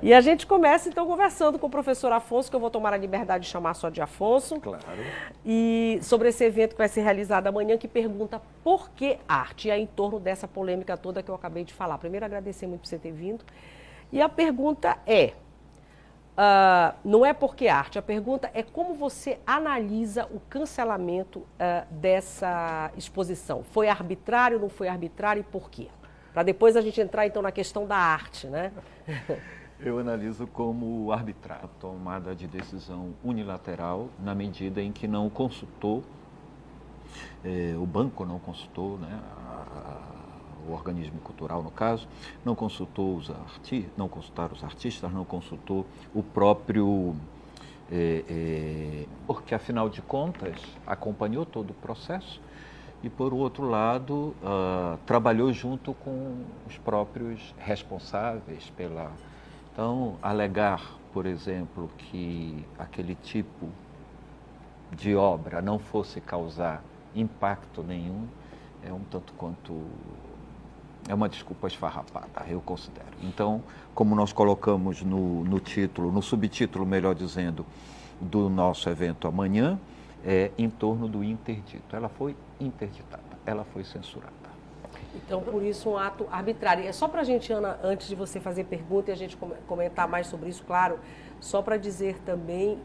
E a gente começa, então, conversando com o professor Afonso, que eu vou tomar a liberdade de chamar só de Afonso. Claro. E sobre esse evento que vai ser realizado amanhã, que pergunta por que arte? E é em torno dessa polêmica toda que eu acabei de falar. Primeiro, agradecer muito por você ter vindo. E a pergunta é, não é por que arte, a pergunta é como você analisa o cancelamento dessa exposição. Foi arbitrário, não foi arbitrário e por quê? Para depois a gente entrar, então, na questão da arte, né? Eu analiso como arbitrário, tomada de decisão unilateral, na medida em que não consultou, o banco não consultou, né, o organismo cultural, no caso, não consultou não consultaram os artistas, não consultou o próprio, porque, afinal de contas, acompanhou todo o processo e, por outro lado, trabalhou junto com os próprios responsáveis pela... Então, alegar, por exemplo, que aquele tipo de obra não fosse causar impacto nenhum, é um tanto quanto... é uma desculpa esfarrapada, eu considero. Então, como nós colocamos no título, no subtítulo, melhor dizendo, do nosso evento amanhã, é em torno do interdito. Ela foi interditada, ela foi censurada. Então, por isso, um ato arbitrário. É só para a gente, Ana, antes de você fazer pergunta e a gente comentar mais sobre isso, claro, só para dizer também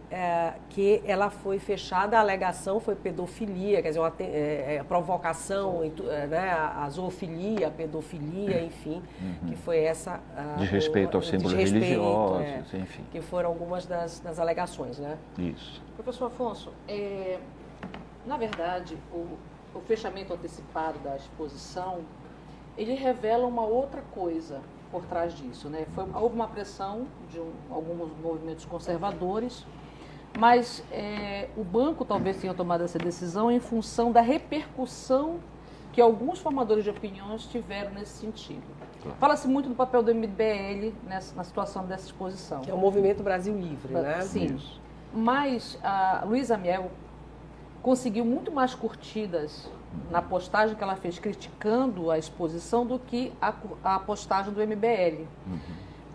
que ela foi fechada, a alegação foi pedofilia, quer dizer, provocação, né, a zoofilia, a pedofilia, enfim, que foi essa... desrespeito aos símbolos religiosos, enfim. Que foram algumas das alegações, né? Isso. Professor Afonso, na verdade, o fechamento antecipado da exposição, ele revela uma outra coisa por trás disso, né? Houve uma pressão de alguns movimentos conservadores, mas o banco talvez tenha tomado essa decisão em função da repercussão que alguns formadores de opiniões tiveram nesse sentido. Claro. Fala-se muito do papel do MBL na situação dessa exposição. Que é o Movimento Brasil Livre, né? Sim. Isso. Mas a Luísa Miel conseguiu muito mais curtidas na postagem que ela fez criticando a exposição do que a postagem do MBL.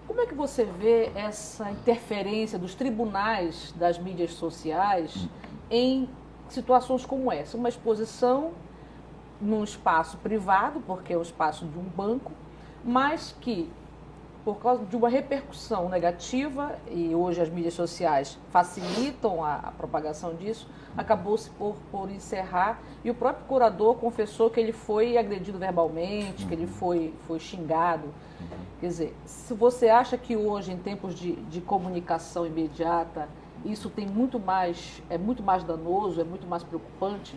Como é que você vê essa interferência dos tribunais das mídias sociais em situações como essa? Uma exposição num espaço privado, porque é um espaço de um banco, mas que, por causa de uma repercussão negativa, e hoje as mídias sociais facilitam a propagação disso, acabou-se por encerrar, e o próprio curador confessou que ele foi agredido verbalmente, que ele foi xingado. Quer dizer, se você acha que hoje, em tempos de comunicação imediata, isso tem é muito mais danoso, é muito mais preocupante?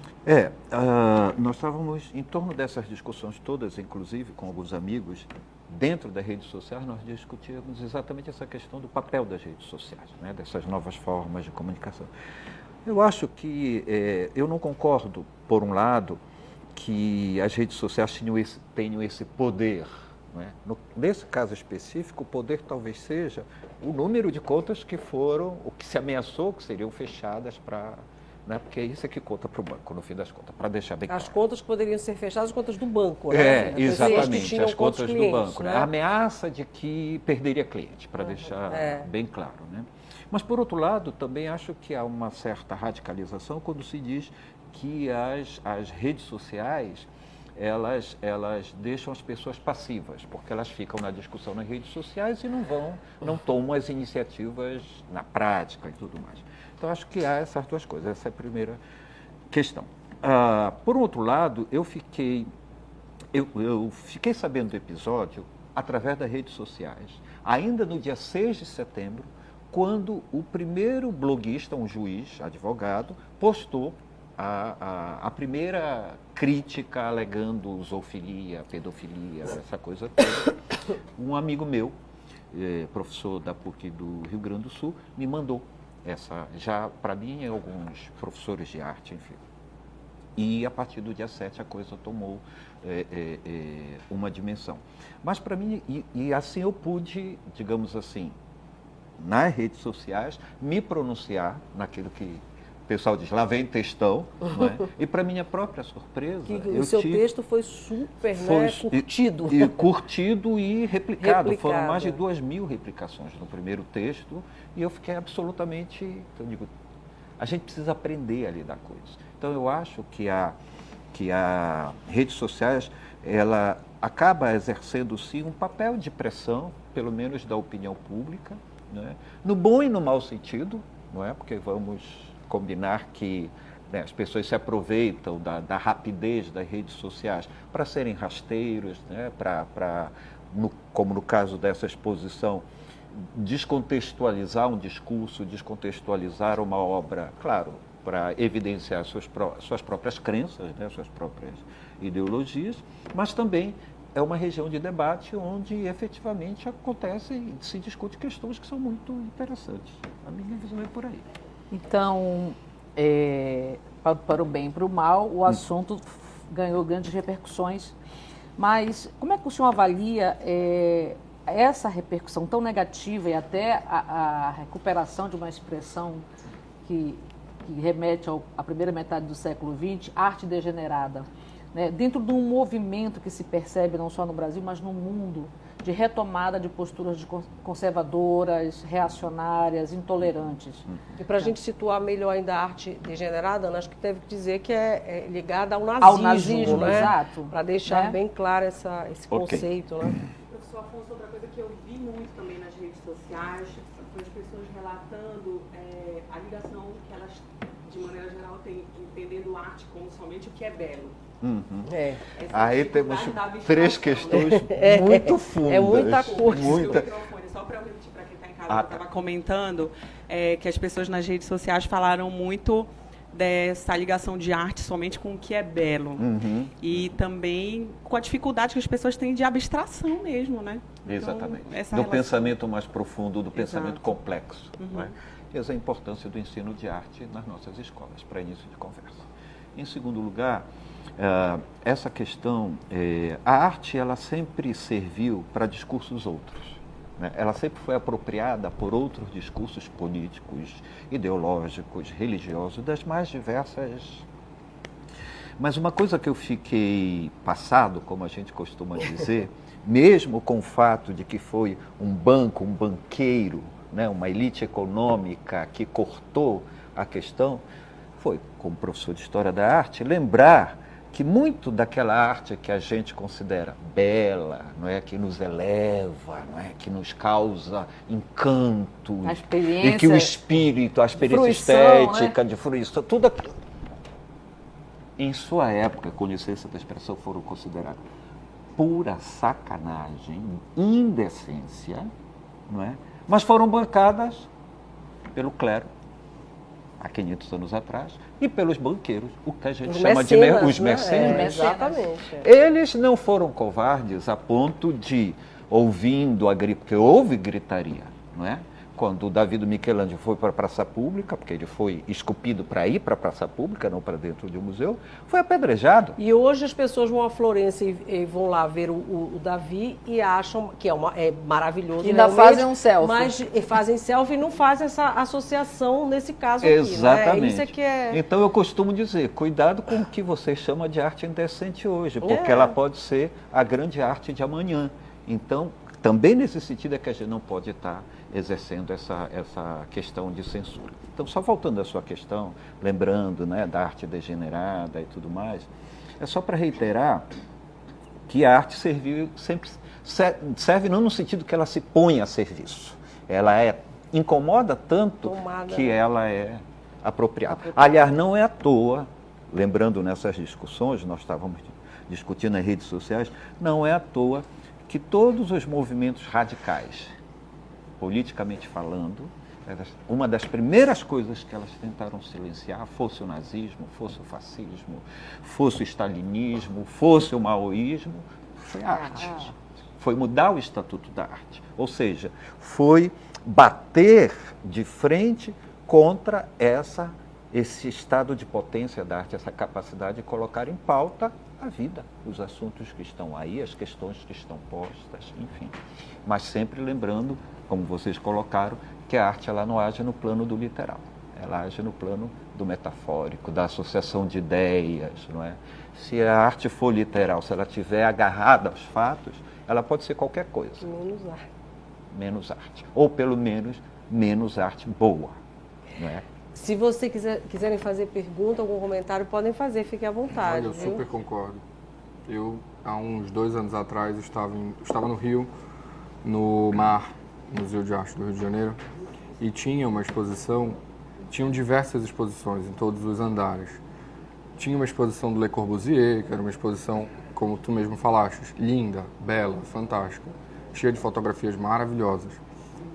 Nós estávamos em torno dessas discussões todas, inclusive com alguns amigos, dentro das redes sociais, nós discutíamos exatamente essa questão do papel das redes sociais, né, dessas novas formas de comunicação. Eu acho que, eu não concordo, por um lado, que as redes sociais tenham esse poder. Não é? Nesse caso específico, o poder talvez seja o número de contas que foram, o que se ameaçou que seriam fechadas para... Né? Porque é isso que conta para o banco, no fim das contas, para deixar bem claro. As contas que poderiam ser fechadas, as contas do banco, né? Exatamente, as contas clientes, do banco. né? A ameaça de que perderia cliente, para deixar bem claro. Né? Mas, por outro lado, também acho que há uma certa radicalização quando se diz que as redes sociais, elas deixam as pessoas passivas, porque elas ficam na discussão nas redes sociais e não tomam as iniciativas na prática e tudo mais. Então, acho que há essas duas coisas. Essa é a primeira questão. Por outro lado, eu fiquei sabendo do episódio através das redes sociais, ainda no dia 6 de setembro, quando o primeiro bloguista, um juiz, advogado, postou a primeira crítica alegando zoofilia, pedofilia, essa coisa toda. Um amigo meu, professor da PUC do Rio Grande do Sul, me mandou essa, já para mim, alguns professores de arte, enfim. E a partir do dia 7 a coisa tomou uma dimensão. Mas para mim, e assim eu pude, digamos assim, nas redes sociais, me pronunciar naquilo que pessoal diz, lá vem textão, não é? E para minha própria surpresa... O seu texto foi super, né, curtido. Curtido e replicado. Foram mais de 2.000 replicações no primeiro texto e eu fiquei absolutamente... Então, eu digo, a gente precisa aprender a lidar com isso. Então, eu acho que a redes sociais, ela acaba exercendo, sim, um papel de pressão, pelo menos da opinião pública, né? No bom e no mau sentido, não é? Porque vamos combinar que, né, as pessoas se aproveitam da rapidez das redes sociais para serem rasteiros, né, como no caso dessa exposição, descontextualizar um discurso, descontextualizar uma obra, claro, para evidenciar suas próprias crenças, né, suas próprias ideologias, mas também é uma região de debate onde efetivamente acontece e se discute questões que são muito interessantes. A minha visão é por aí. Então, para o bem e para o mal, o assunto ganhou grandes repercussões. Mas como é que o senhor avalia essa repercussão tão negativa e até a recuperação de uma expressão que remete à primeira metade do século XX, arte degenerada, né? Dentro de um movimento que se percebe não só no Brasil, mas no mundo, de retomada de posturas conservadoras, reacionárias, intolerantes. E para a gente situar melhor ainda a arte degenerada, acho que deve dizer que é ligada ao nazismo, né? Exato. Para deixar bem claro esse conceito, né? Professor Afonso, outra coisa que eu vi muito também nas redes sociais foi as pessoas relatando a ligação que elas, de maneira geral, têm entendendo arte como somente o que é belo. Aí temos 3 questões muito fundas. É muita coisa. Só para repetir para quem está em casa, eu estava comentando que as pessoas nas redes sociais falaram muito dessa ligação de arte somente com o que é belo. E também com a dificuldade que as pessoas têm de abstração mesmo, né? Exatamente. Então, do pensamento mais profundo, do pensamento complexo. Não é? Essa é a importância do ensino de arte nas nossas escolas, para início de conversa. Em segundo lugar, essa questão, a arte ela sempre serviu para discursos outros, né? Ela sempre foi apropriada por outros discursos políticos, ideológicos, religiosos, das mais diversas. Mas uma coisa que eu fiquei passado, como a gente costuma dizer, mesmo com o fato de que foi um banqueiro, né, uma elite econômica que cortou a questão, foi, como professor de História da Arte, lembrar que muito daquela arte que a gente considera bela, não é, que nos eleva, não é, que nos causa encanto, a experiência, e que o espírito, a experiência fruição, estética, né? de fruição, tudo aquilo, em sua época, com licença da expressão, foram consideradas pura sacanagem, indecência, não é? Mas foram bancadas pelo clero, há 500 anos atrás, e pelos banqueiros, o que a gente chama de os mecenas. Exatamente. Eles não foram covardes a ponto de, ouvindo a gritaria, porque houve gritaria, não é? Quando o Davi do Michelangelo foi para a Praça Pública, porque ele foi esculpido para ir para a Praça Pública, não para dentro de um museu, foi apedrejado. E hoje as pessoas vão à Florença e vão lá ver o Davi e acham que é maravilhoso. E ainda fazem um selfie. Mas fazem selfie e não fazem essa associação nesse caso aqui. Exatamente. Né? Isso é que é... Então eu costumo dizer, cuidado com o que você chama de arte indecente hoje, porque ela pode ser a grande arte de amanhã. Então, também nesse sentido é que a gente não pode estar exercendo essa questão de censura. Então, só voltando à sua questão, lembrando, né, da arte degenerada e tudo mais, é só para reiterar que a arte sempre serve não no sentido que ela se põe a serviço. Ela incomoda tanto que ela é apropriada. Aliás, não é à toa, lembrando nessas discussões, nós estávamos discutindo nas redes sociais, não é à toa que todos os movimentos radicais, politicamente falando, uma das primeiras coisas que elas tentaram silenciar, fosse o nazismo, fosse o fascismo, fosse o stalinismo, fosse o maoísmo, foi a arte. Foi mudar o estatuto da arte. Ou seja, foi bater de frente contra esse estado de potência da arte, essa capacidade de colocar em pauta a vida, os assuntos que estão aí, as questões que estão postas, enfim. Mas sempre lembrando, como vocês colocaram, que a arte ela não age no plano do literal. Ela age no plano do metafórico, da associação de ideias, não é? Se a arte for literal, se ela estiver agarrada aos fatos, ela pode ser qualquer coisa. Menos arte. Menos arte. Ou, pelo menos arte boa, não é? Se você quiserem fazer pergunta, algum comentário, podem fazer, fiquem à vontade. Olha, eu super concordo. Eu, há uns 2 anos atrás, estava no Rio, no MAR, Museu de Arte do Rio de Janeiro, e tinha uma exposição, tinham diversas exposições em todos os andares. Tinha uma exposição do Le Corbusier, que era uma exposição, como tu mesmo falaste, linda, bela, fantástica, cheia de fotografias maravilhosas.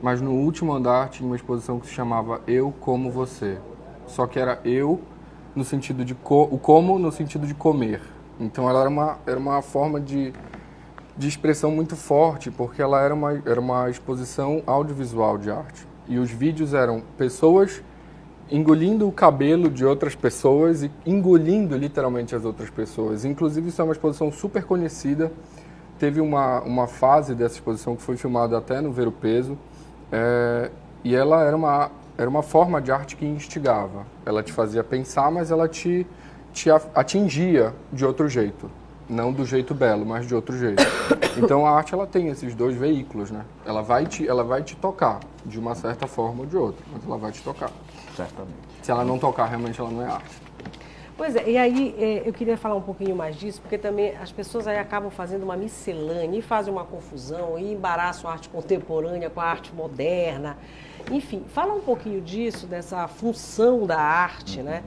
Mas no último andar tinha uma exposição que se chamava Eu Como Você. Só que era eu no sentido de o como no sentido de comer. Então ela era uma forma de expressão muito forte, porque ela era uma exposição audiovisual de arte. E os vídeos eram pessoas engolindo o cabelo de outras pessoas e engolindo literalmente as outras pessoas. Inclusive isso é uma exposição super conhecida. Teve uma fase dessa exposição que foi filmada até no Ver o Peso. E ela era uma forma de arte que instigava. Ela te fazia pensar, mas ela te atingia de outro jeito. Não do jeito belo, mas de outro jeito. Então a arte ela tem esses 2 veículos, né? Ela vai te tocar, de uma certa forma ou de outra, mas ela vai te tocar. Certamente. Se ela não tocar, realmente ela não é arte. Pois é, e aí eu queria falar um pouquinho mais disso, porque também as pessoas aí acabam fazendo uma miscelânea e fazem uma confusão e embaraçam a arte contemporânea com a arte moderna. Enfim, fala um pouquinho disso, dessa função da arte, né?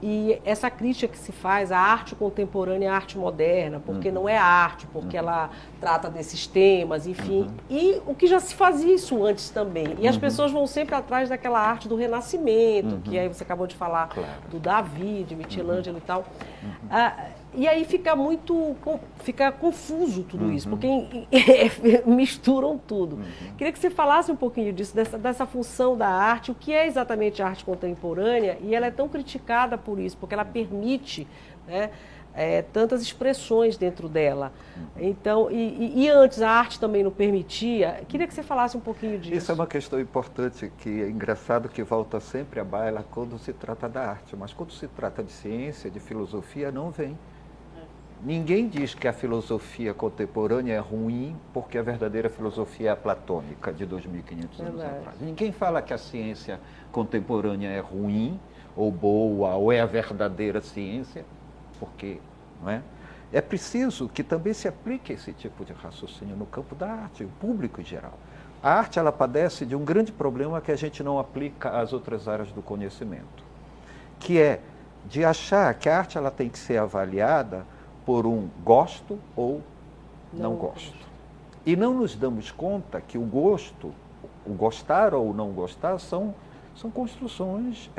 E essa crítica que se faz à arte contemporânea e à arte moderna, porque não é arte, porque ela trata desses temas, enfim. E o que já se fazia isso antes também. E as pessoas vão sempre atrás daquela arte do Renascimento, que aí você acabou de falar do Davi, de Michelangelo e tal. E aí fica confuso tudo isso, porque misturam tudo. Queria que você falasse um pouquinho disso, dessa função da arte, o que é exatamente a arte contemporânea, e ela é tão criticada por isso, porque ela permite, né, tantas expressões dentro dela. Então, e antes a arte também não permitia. Queria que você falasse um pouquinho disso. Isso é uma questão importante, que é engraçado que volta sempre à baila quando se trata da arte, mas quando se trata de ciência, de filosofia, não vem. Ninguém diz que a filosofia contemporânea é ruim porque a verdadeira filosofia é a platônica, de 2.500 anos atrás. Ninguém fala que a ciência contemporânea é ruim, ou boa, ou é a verdadeira ciência, porque, não é? É preciso que também se aplique esse tipo de raciocínio no campo da arte, o público em geral. A arte, ela padece de um grande problema que a gente não aplica às outras áreas do conhecimento, que é de achar que a arte ela tem que ser avaliada por um gosto ou não gosto. E não nos damos conta que o gosto, o gostar ou não gostar, são construções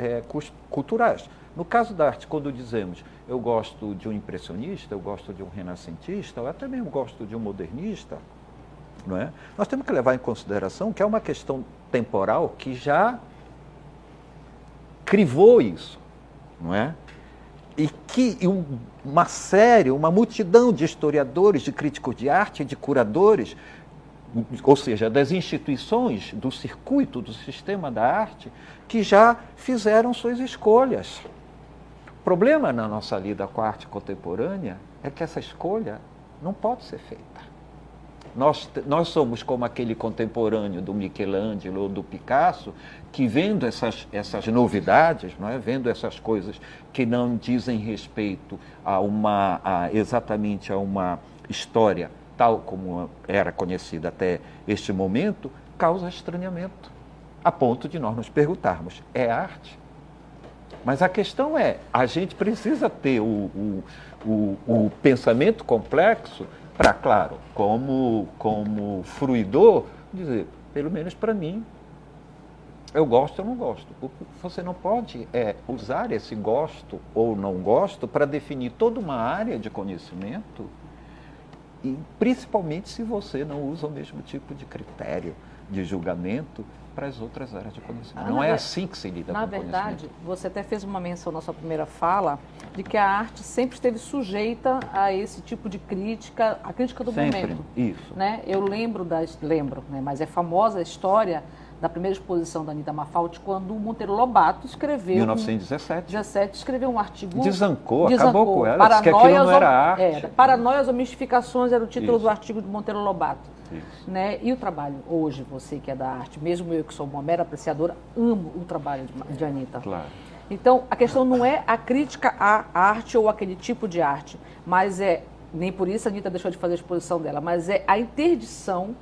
culturais. No caso da arte, quando dizemos eu gosto de um impressionista, eu gosto de um renascentista, ou até mesmo gosto de um modernista, não é? Nós temos que levar em consideração que é uma questão temporal que já crivou isso, não é? E que uma multidão de historiadores, de críticos de arte, de curadores, ou seja, das instituições, do circuito, do sistema da arte, que já fizeram suas escolhas. O problema na nossa lida com a arte contemporânea é que essa escolha não pode ser feita. Nós somos como aquele contemporâneo do Michelangelo ou do Picasso, que vendo essas novidades, não é? Vendo essas coisas que não dizem respeito exatamente a uma história tal como era conhecida até este momento, causa estranhamento, a ponto de nós nos perguntarmos, é arte? Mas a questão é, a gente precisa ter o pensamento complexo para, claro, como fruidor, dizer, pelo menos para mim, eu gosto ou não gosto. Você não pode usar esse gosto ou não gosto para definir toda uma área de conhecimento, e principalmente se você não usa o mesmo tipo de critério de julgamento para as outras áreas de conhecimento. Não é assim que se lida com o conhecimento. Na verdade, você até fez uma menção na sua primeira fala de que a arte sempre esteve sujeita a esse tipo de crítica, a crítica do momento. Isso. Né? Eu lembro, né, mas é famosa a história da primeira exposição da Anita Malfatti, quando o Monteiro Lobato escreveu... 1917. Escreveu um artigo... Desancou, acabou com ela, disse que aquilo não era arte. Paranoias ou Mistificações era o título Isso. do artigo de Monteiro Lobato. Né? E o trabalho, hoje, você que é da arte, mesmo eu que sou uma mera apreciadora, amo o trabalho de Anita. Claro. Então, a questão não é a crítica à arte ou aquele tipo de arte, mas nem por isso a Anita deixou de fazer a exposição dela, mas é a interdição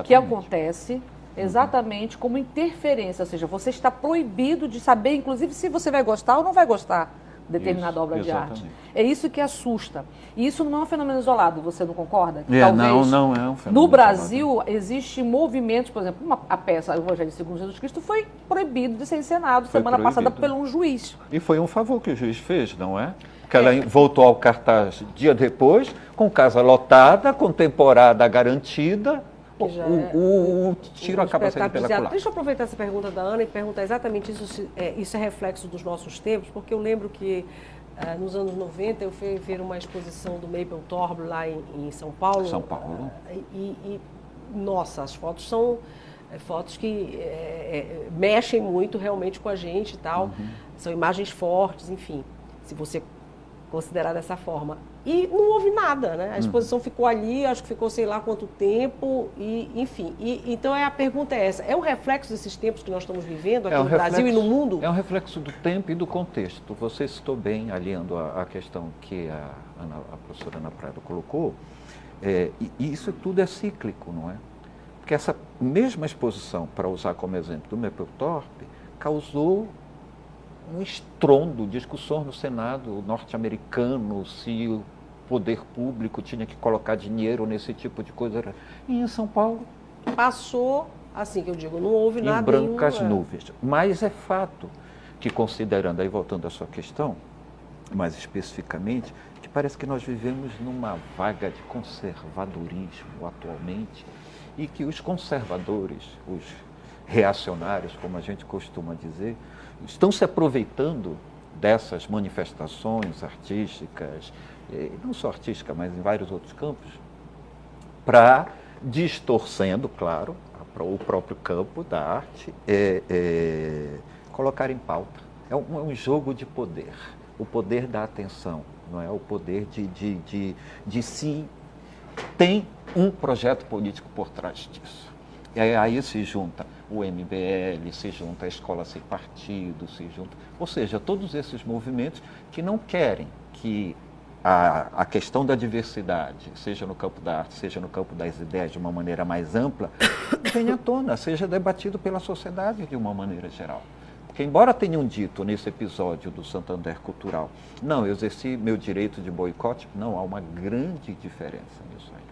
que acontece exatamente como interferência, ou seja, você está proibido de saber, inclusive, se você vai gostar ou não vai gostar de determinada obra de arte. É isso que assusta. E isso não é um fenômeno isolado, você não concorda? Talvez, não é um fenômeno no Brasil, isolado. Existem movimentos, por exemplo, a peça Evangelho segundo Jesus Cristo foi proibido de ser encenado semana passada por um juiz. E foi um favor que o juiz fez, não é? Porque ela voltou ao cartaz dia depois, com casa lotada, com temporada garantida. O tiro acaba sendo pela culatra. Deixa eu aproveitar essa pergunta da Ana e perguntar exatamente isso. Isso é reflexo dos nossos tempos, porque eu lembro que nos anos 90 eu fui ver uma exposição do Mapplethorpe lá em São Paulo. São Paulo. Nossa, as fotos são fotos que mexem muito realmente com a gente e tal. Uhum. São imagens fortes, enfim, se você considerar dessa forma. E não houve nada, né? A exposição ficou ali, acho que ficou sei lá quanto tempo, e enfim. Então a pergunta é essa, é um reflexo desses tempos que nós estamos vivendo aqui no Brasil e no mundo? É um reflexo do tempo e do contexto. Você citou bem, aliando a questão que a professora Ana Prado colocou, e isso tudo é cíclico, não é? Porque essa mesma exposição, para usar como exemplo do Mapplethorpe, causou um estrondo, discussões no Senado norte-americano, se o poder público tinha que colocar dinheiro nesse tipo de coisa. E em São Paulo... Passou, assim que eu digo, não houve nada... Em brancas nuvens. Mas é fato que, considerando, aí voltando à sua questão, mais especificamente, que parece que nós vivemos numa vaga de conservadorismo atualmente e que os conservadores, os reacionários, como a gente costuma dizer, estão se aproveitando dessas manifestações artísticas, não só artística, mas em vários outros campos, para, distorcendo, claro, o próprio campo da arte, colocar em pauta. É um jogo de poder, o poder da atenção, não é? O poder de se tem um projeto político por trás disso. E aí se junta o MBL, se junta a Escola Sem Partido, ou seja, todos esses movimentos que não querem que a questão da diversidade, seja no campo da arte, seja no campo das ideias de uma maneira mais ampla, venha à tona, seja debatido pela sociedade de uma maneira geral. Porque embora tenham dito nesse episódio do Santander Cultural, não, eu exerci meu direito de boicote, não, há uma grande diferença nisso aí.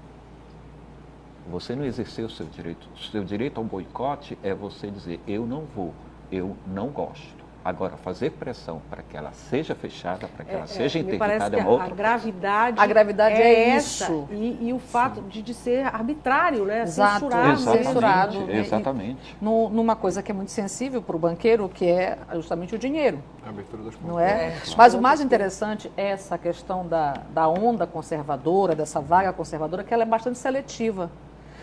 Você não exerceu o seu direito. O seu direito ao boicote é você dizer, eu não vou, eu não gosto. Agora, fazer pressão para que ela seja fechada, para que ela seja interditada é uma outra. A gravidade é isso. Essa, e o fato de ser arbitrário, né? Exato. Censurado. Exatamente. Numa coisa que é muito sensível para o banqueiro, que é justamente o dinheiro. A abertura das não é? Mas o mais interessante é essa questão da onda conservadora, dessa vaga conservadora, que ela é bastante seletiva.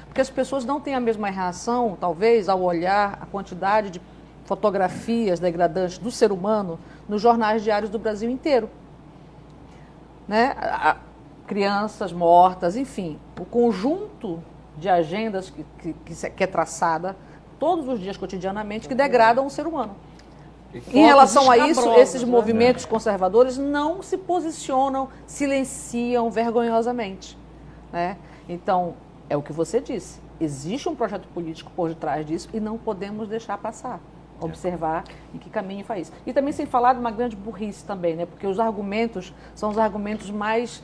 Porque as pessoas não têm a mesma reação, talvez, ao olhar a quantidade de fotografias degradantes do ser humano nos jornais diários do Brasil inteiro. Né? Crianças mortas, enfim, o conjunto de agendas que é traçada todos os dias, cotidianamente, que degradam o ser humano. Em relação a isso, esses movimentos conservadores não se posicionam, silenciam vergonhosamente. Né? Então, é o que você disse. Existe um projeto político por detrás disso e não podemos deixar passar. Observar em que caminho faz. E também sem falar de uma grande burrice também, né? Porque os argumentos são os argumentos mais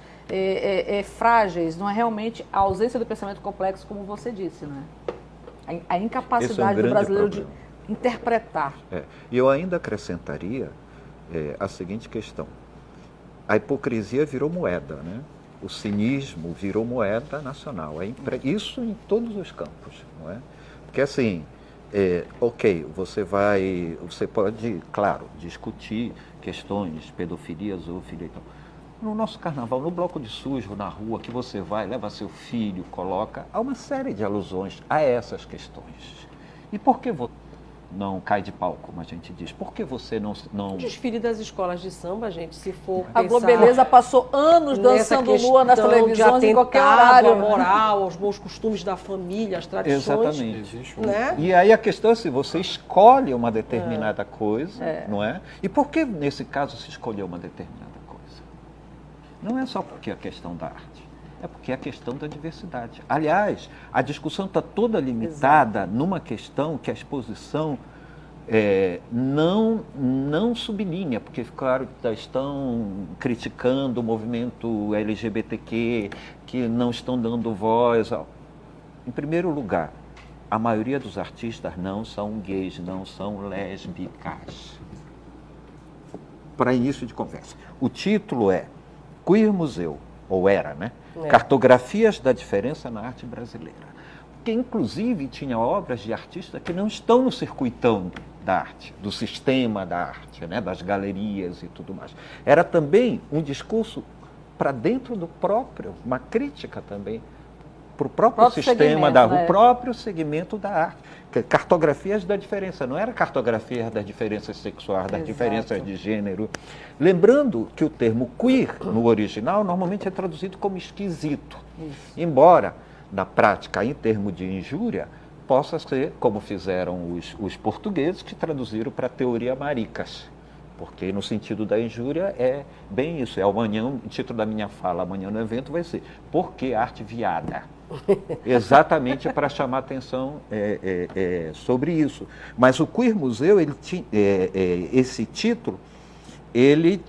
frágeis, não é realmente a ausência do pensamento complexo, como você disse, né? A incapacidade do brasileiro de interpretar. E eu ainda acrescentaria a seguinte questão. A hipocrisia virou moeda, né? O cinismo virou moeda nacional. Isso em todos os campos, não é? Porque assim, ok, você pode, claro, discutir questões, pedofilia, zoofilia e tal. No nosso carnaval, no bloco de sujo, na rua, que você vai, leva seu filho, coloca, há uma série de alusões a essas questões. E por que você não cai de pau, como a gente diz? Por que você não... O desfile das escolas de samba, gente, se for A pensar Globeleza passou anos dançando lua nas televisões em qualquer horário. A moral, aos bons costumes da família, as tradições. Exatamente. Né? E aí a questão é se você escolhe uma determinada coisa, não é? E por que, nesse caso, se escolheu uma determinada coisa? Não é só porque a questão da arte, é porque é a questão da diversidade. Aliás, a discussão está toda limitada numa questão que a exposição não sublinha, porque, claro, estão criticando o movimento LGBTQ, que não estão dando voz. Em primeiro lugar, a maioria dos artistas não são gays, não são lésbicas. Para início de conversa. O título é Queer Museu, ou era, né? Cartografias da diferença na arte brasileira. Que, inclusive, tinha obras de artistas que não estão no circuitão da arte, do sistema da arte, né? Das galerias e tudo mais. Era também um discurso para dentro do próprio, uma crítica também para o próprio sistema, o próprio segmento da arte. Cartografias da diferença, não era cartografias das diferenças sexuais, das diferenças de gênero. Lembrando que o termo queer, no original, normalmente é traduzido como esquisito. Embora, na prática, em termos de injúria, possa ser, como fizeram os portugueses, que traduziram para teoria maricas. Porque no sentido da injúria é bem isso. Amanhã, o título da minha fala amanhã no evento vai ser Por que arte viada? Exatamente para chamar atenção sobre isso. Mas o Queer Museu, esse título, ele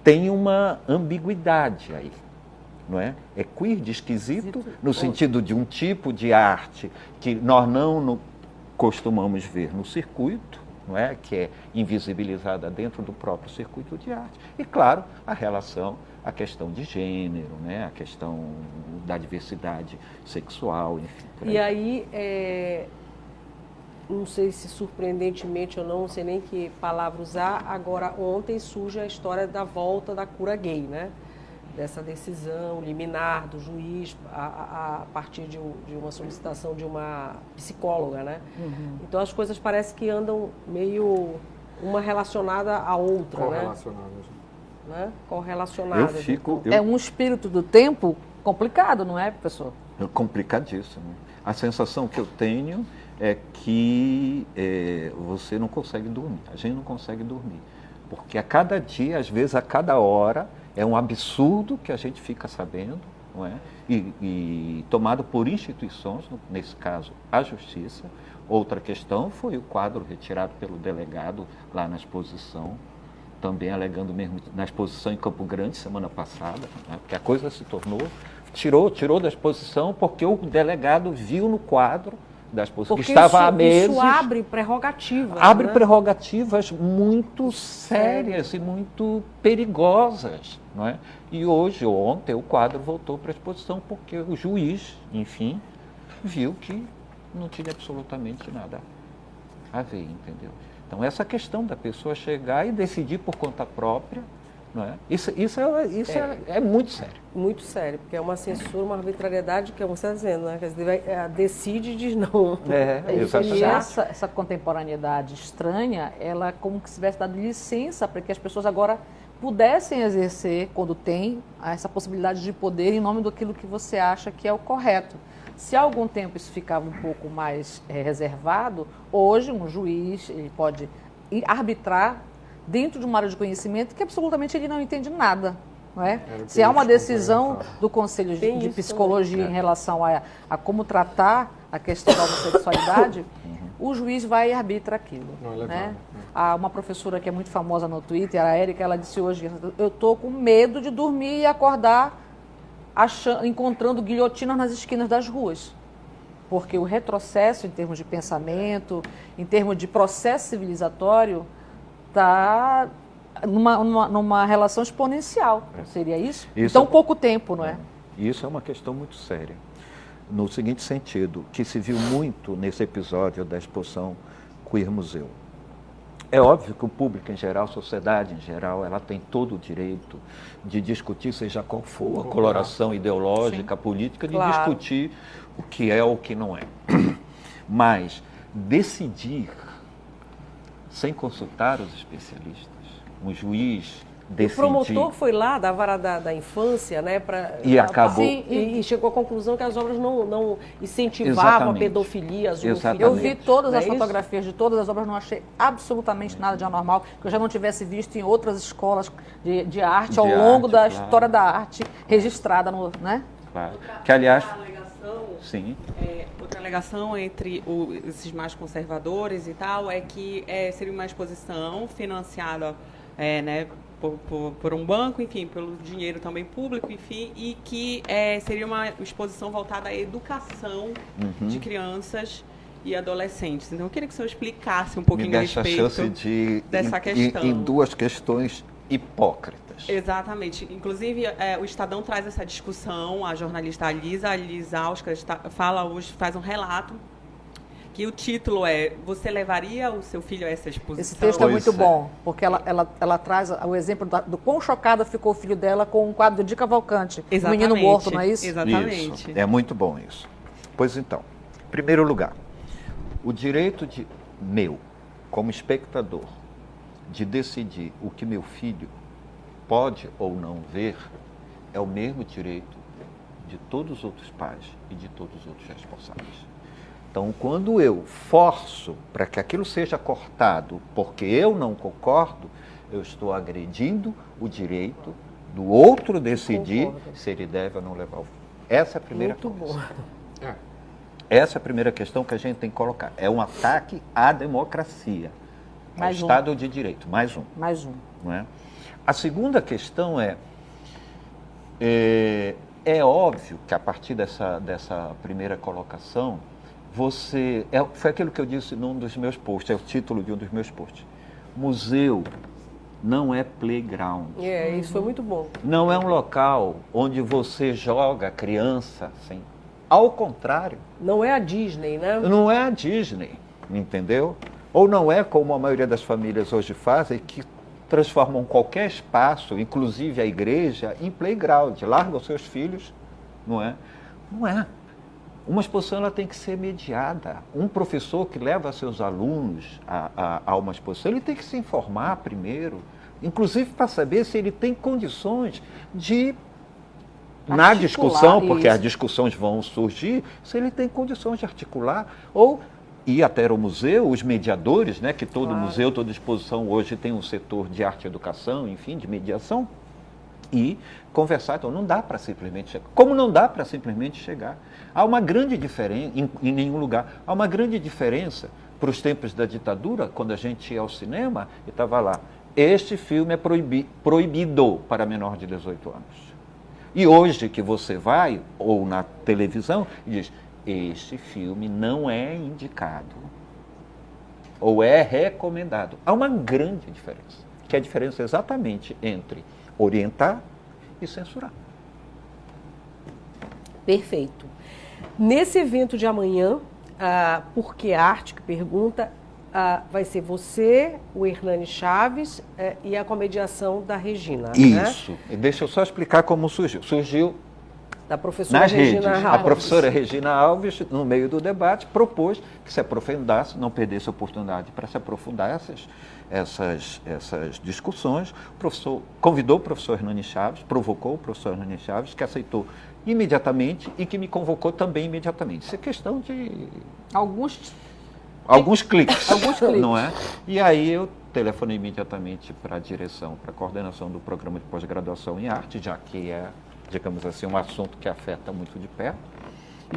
tem uma ambiguidade aí. Não é? É queer de esquisito, no sentido de um tipo de arte que nós não costumamos ver no circuito, não é? Que é invisibilizada dentro do próprio circuito de arte. E, claro, a questão de gênero, né? A questão da diversidade sexual, enfim. E aí, não sei se surpreendentemente ou não sei nem que palavra usar, agora ontem surge a história da volta da cura gay, né? Dessa decisão liminar do juiz a partir de uma solicitação de uma psicóloga, né? Então as coisas parecem que andam meio uma relacionada à outra, né? Correlacionadas. É um espírito do tempo complicado, não é, professor? É complicadíssimo. A sensação que eu tenho é que você não consegue dormir, a gente não consegue dormir. Porque a cada dia, às vezes a cada hora, é um absurdo que a gente fica sabendo, não é? E tomado por instituições, nesse caso a Justiça. Outra questão foi o quadro retirado pelo delegado lá na exposição, também alegando mesmo na exposição em Campo Grande, semana passada, né? Porque a coisa se tornou... Tirou da exposição porque o delegado viu no quadro da exposição que estava há meses... Isso abre prerrogativas. Abre prerrogativas muito sérias e muito perigosas, não é? E hoje, ou ontem, o quadro voltou para a exposição porque o juiz, enfim, viu que não tinha absolutamente nada a ver, entendeu? Então, essa questão da pessoa chegar e decidir por conta própria, não é? Isso é muito sério. Muito sério, porque é uma censura, uma arbitrariedade que você está dizendo, né? Decide e diz não. Exatamente. E essa contemporaneidade estranha, ela como que se tivesse dado licença para que as pessoas agora pudessem exercer, quando tem, essa possibilidade de poder em nome daquilo que você acha que é o correto. Se há algum tempo isso ficava um pouco mais reservado, hoje um juiz ele pode arbitrar dentro de uma área de conhecimento que absolutamente ele não entende nada. Não é? Se há uma decisão do Conselho de Psicologia em relação a como tratar a questão da homossexualidade, o juiz vai e arbitra aquilo. Né? Há uma professora que é muito famosa no Twitter, a Érica, ela disse hoje, eu estou com medo de dormir e acordar encontrando guilhotinas nas esquinas das ruas. Porque o retrocesso em termos de pensamento, em termos de processo civilizatório, está numa relação exponencial, seria isso? Em tão pouco tempo, não é? Isso é uma questão muito séria. No seguinte sentido, que se viu muito nesse episódio da exposição Queer Museu. É óbvio que o público em geral, a sociedade em geral, ela tem todo o direito de discutir, seja qual for a coloração ideológica, política, de discutir o que é ou o que não é. Mas decidir sem consultar os especialistas. Um juiz decidir. O promotor foi lá da vara da infância, né? E acabou. E chegou à conclusão que as obras não incentivavam Exatamente. a pedofilia, a zoofilia. Exatamente. Eu vi todas as Não é fotografias de todas as obras, não achei absolutamente nada de anormal, que eu já não tivesse visto em outras escolas de arte ao longo da história da arte registrada, né? Claro. Que, aliás, Outra alegação, sim. outra alegação entre esses mais conservadores e tal é que seria uma exposição financiada, né, por um banco, enfim, pelo dinheiro também público, enfim, e que seria uma exposição voltada à educação de crianças e adolescentes. Então, eu queria que o senhor explicasse um pouquinho a respeito dessa questão. Em duas questões hipócritas. Exatamente. Inclusive, o Estadão traz essa discussão, a jornalista Lisa Ausker fala hoje, faz um relato, que o título é "Você levaria o seu filho a essa exposição?" Esse texto é muito bom, porque ela traz o exemplo do quão chocado ficou o filho dela com um quadro de Cavalcante, o menino morto, não é isso? Exatamente. Isso. É muito bom isso. Pois então, em primeiro lugar, o direito meu, como espectador, de decidir o que meu filho pode ou não ver, é o mesmo direito de todos os outros pais e de todos os outros responsáveis. Então, quando eu forço para que aquilo seja cortado porque eu não concordo, eu estou agredindo o direito do outro decidir se ele deve ou não levar o filho. Essa é a primeira coisa. Muito bom. Essa é a primeira questão que a gente tem que colocar. É um ataque à democracia, ao Estado de Direito. Mais um. Mais um. Não é? A segunda questão é óbvio que a partir dessa primeira colocação, foi aquilo que eu disse num dos meus posts, é o título de um dos meus posts. Museu não é playground. Isso foi muito bom. Não é um local onde você joga criança sem. Ao contrário. Não é a Disney, né? Não é a Disney, entendeu? Ou não é como a maioria das famílias hoje fazem, que transformam qualquer espaço, inclusive a igreja, em playground. Largam seus filhos, não é? Não é. Uma exposição ela tem que ser mediada. Um professor que leva seus alunos a uma exposição, ele tem que se informar primeiro, inclusive para saber se ele tem condições de, na discussão, porque as discussões vão surgir, se ele tem condições de articular ou ir até o museu, os mediadores, né, que todo museu, toda exposição hoje tem um setor de arte e educação, enfim, de mediação, e conversar. Então, não dá para simplesmente chegar. Como não dá para simplesmente chegar? Há uma grande diferença, em nenhum lugar, há uma grande diferença para os tempos da ditadura, quando a gente ia ao cinema e estava lá, este filme é proibido para menor de 18 anos. E hoje que você vai, ou na televisão, e diz, este filme não é indicado, ou é recomendado. Há uma grande diferença, que é a diferença exatamente entre orientar e censurar. Perfeito. Nesse evento de amanhã, Por que Arte, que pergunta, vai ser você, o Hernani Chaves e a comediação da Regina. Isso. Né? Deixa eu só explicar como surgiu. Surgiu da professora nas Regina redes. Alves. A professora Regina Alves, no meio do debate, propôs que se aprofundasse, não perdesse a oportunidade para se aprofundar essas discussões. O professor convidou o professor Hernani Chaves, provocou o professor Hernani Chaves, que aceitou imediatamente e que me convocou também imediatamente. Isso é questão de alguns cliques, não é? E aí eu telefonei imediatamente para a direção, para a coordenação do programa de pós-graduação em arte, já que é, digamos assim, um assunto que afeta muito de perto.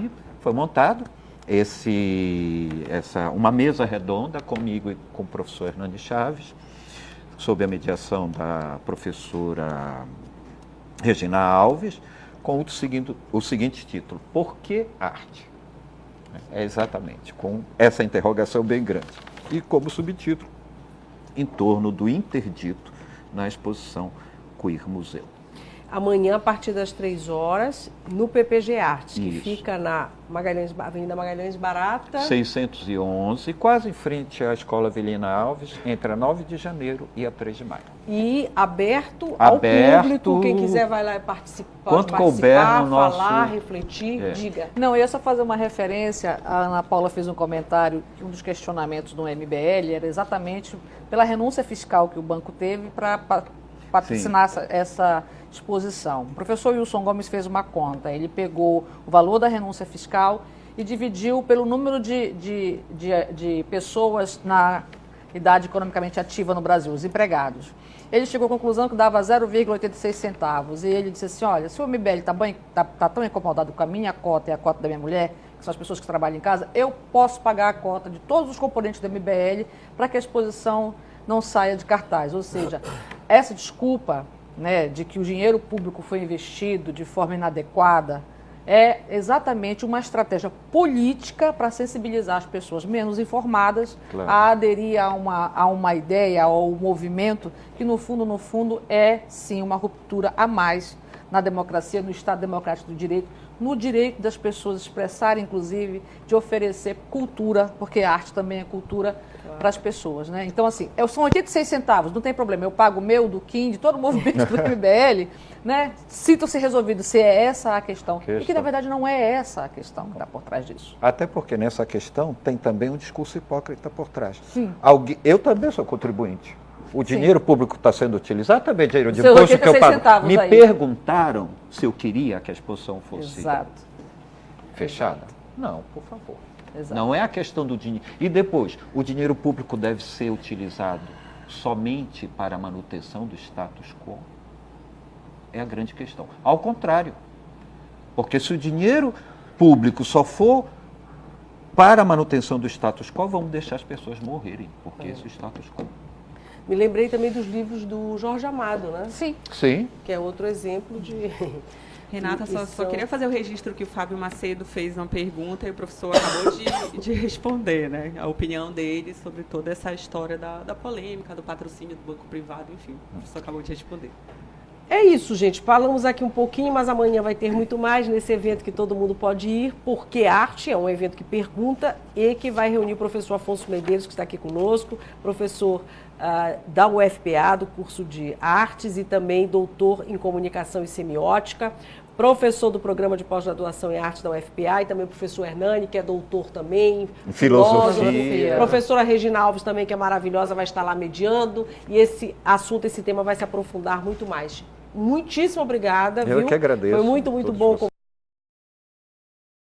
E foi montado uma mesa redonda comigo e com o professor Hernani Chaves, sob a mediação da professora Regina Alves, com o seguinte título: Por que arte? É exatamente, com essa interrogação bem grande. E como subtítulo, em torno do interdito na exposição Queer Museu. amanhã a partir das 3 horas, no PPG Artes, que Isso. fica na Avenida Magalhães Barata. 611, quase em frente à Escola Avelina Alves, entre a 9 de janeiro e a 3 de maio. E aberto ao público, quem quiser vai lá e Quanto couber no nosso... falar, refletir, diga. Não, eu ia só fazer uma referência, a Ana Paula fez um comentário que um dos questionamentos do MBL era exatamente pela renúncia fiscal que o banco teve para patrocinar essa exposição. O professor Wilson Gomes fez uma conta, ele pegou o valor da renúncia fiscal e dividiu pelo número de pessoas na idade economicamente ativa no Brasil, os empregados. Ele chegou à conclusão que dava 0,86 centavos. E ele disse assim, olha, se o MBL está tão incomodado com a minha cota e a cota da minha mulher, que são as pessoas que trabalham em casa, eu posso pagar a cota de todos os componentes do MBL para que a exposição não saia de cartaz. Ou seja, essa desculpa, né, de que o dinheiro público foi investido de forma inadequada é exatamente uma estratégia política para sensibilizar as pessoas menos informadas a aderir a uma ideia, ao movimento que, no fundo, é, sim, uma ruptura a mais na democracia, no Estado Democrático do Direito, no direito das pessoas expressarem, inclusive, de oferecer cultura, porque a arte também é cultura para as pessoas, né? Então, assim, são 86 centavos, não tem problema, eu pago o meu, do Kim, de todo o movimento do MBL, né? Sintam-se resolvidos se é essa a questão. E que, na verdade, não é essa a questão que está por trás disso. Até porque nessa questão tem também um discurso hipócrita por trás. Sim. Eu também sou contribuinte. O dinheiro público está sendo utilizado, também dinheiro de seus imposto que eu pago. Me aí. Perguntaram se eu queria que a exposição fosse fechada. Exato. Não, por favor. Exato. Não é a questão do dinheiro. E depois, o dinheiro público deve ser utilizado somente para a manutenção do status quo? É a grande questão. Ao contrário. Porque se o dinheiro público só for para a manutenção do status quo, vamos deixar as pessoas morrerem. Porque esse é o status quo. Me lembrei também dos livros do Jorge Amado, né? Sim. Sim. Que é outro exemplo de... Renata, só queria fazer o registro que o Fábio Macedo fez uma pergunta e o professor acabou de responder, né? A opinião dele sobre toda essa história da polêmica, do patrocínio do banco privado, enfim. O professor acabou de responder. É isso, gente. Falamos aqui um pouquinho, mas amanhã vai ter muito mais nesse evento que todo mundo pode ir, porque arte é um evento que pergunta e que vai reunir o professor Afonso Medeiros, que está aqui conosco, professor da UFPA, do curso de artes, e também doutor em comunicação e semiótica, professor do programa de pós-graduação em arte da UFPA, e também o professor Hernani, que é doutor também em filosofia. Professora Regina Alves também, que é maravilhosa, vai estar lá mediando, e esse tema vai se aprofundar muito mais. Muitíssimo obrigada. Eu que agradeço. Foi muito bom.